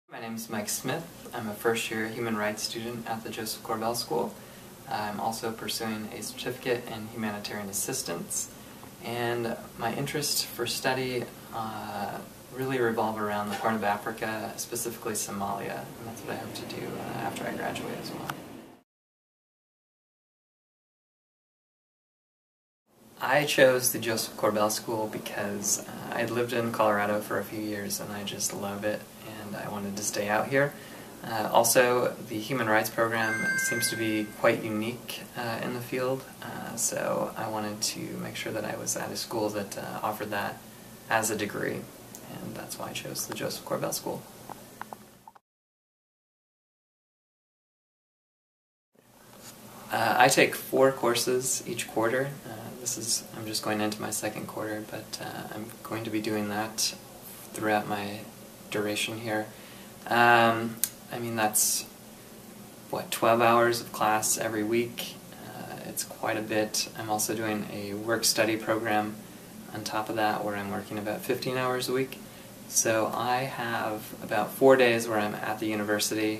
My name is Mike Smith. I'm a first-year human rights student at the Josef Korbel School. I'm also pursuing a certificate in humanitarian assistance, and my interests for study really revolve around the Horn of Africa, specifically Somalia, and that's what I hope to do after I graduate as well. I chose the Josef Korbel School because I had lived in Colorado for a few years and I just love it and I wanted to stay out here. Also, the human rights program seems to be quite unique in the field, so I wanted to make sure that I was at a school that offered that as a degree, and that's why I chose the Josef Korbel School. I take 4 courses each quarter. I'm just going into my second quarter, but I'm going to be doing that throughout my duration here. I mean, that's, 12 hours of class every week. It's quite a bit. I'm also doing a work-study program on top of that where I'm working about 15 hours a week. So I have about 4 days where I'm at the university,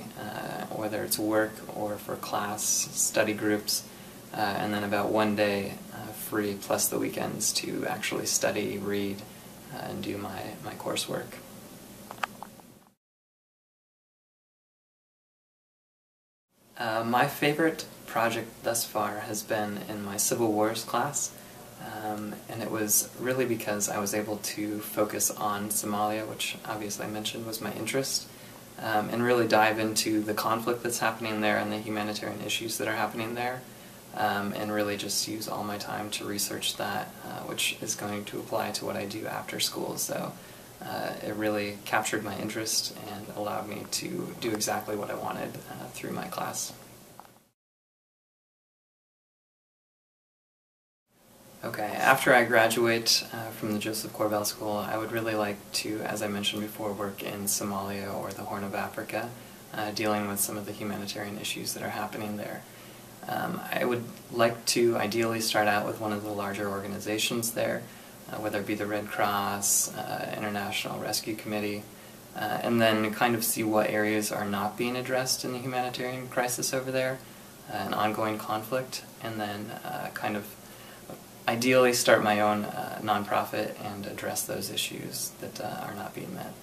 whether it's work or for class, study groups, and then about 1 day free plus the weekends to actually study, read, and do my coursework. My favorite project thus far has been in my Civil Wars class, and it was really because I was able to focus on Somalia, which obviously I mentioned was my interest, and really dive into the conflict that's happening there and the humanitarian issues that are happening there, and really just use all my time to research that, which is going to apply to what I do after school. So it really captured my interest and allowed me to do exactly what I wanted through my class. Okay, after I graduate from the Josef Korbel School, I would really like to, as I mentioned before, work in Somalia or the Horn of Africa, dealing with some of the humanitarian issues that are happening there. I would like to ideally start out with one of the larger organizations there, whether it be the Red Cross, International Rescue Committee, and then kind of see what areas are not being addressed in the humanitarian crisis over there, an ongoing conflict, and then kind of ideally start my own nonprofit and address those issues that are not being met.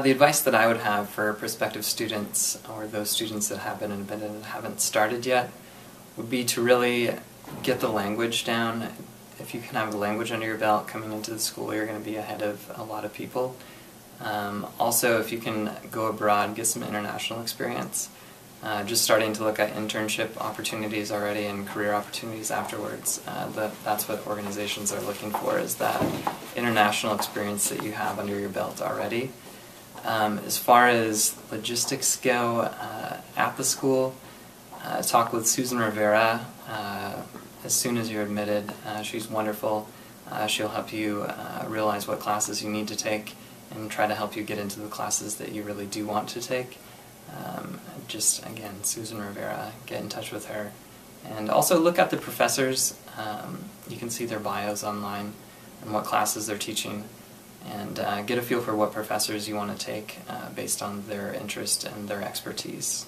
The advice that I would have for prospective students, or those students that have been admitted and haven't started yet, would be to really get the language down. If you can have the language under your belt coming into the school, you're going to be ahead of a lot of people. Also, if you can go abroad, get some international experience. Just starting to look at internship opportunities already and career opportunities afterwards. That's what organizations are looking for, is that international experience that you have under your belt already. As far as logistics go at the school, talk with Susan Rivera as soon as you're admitted. She's wonderful. She'll help you realize what classes you need to take and try to help you get into the classes that you really do want to take. Just, again, Susan Rivera, get in touch with her. And also look at the professors. You can see their bios online and what classes they're teaching, and get a feel for what professors you want to take based on their interest and their expertise.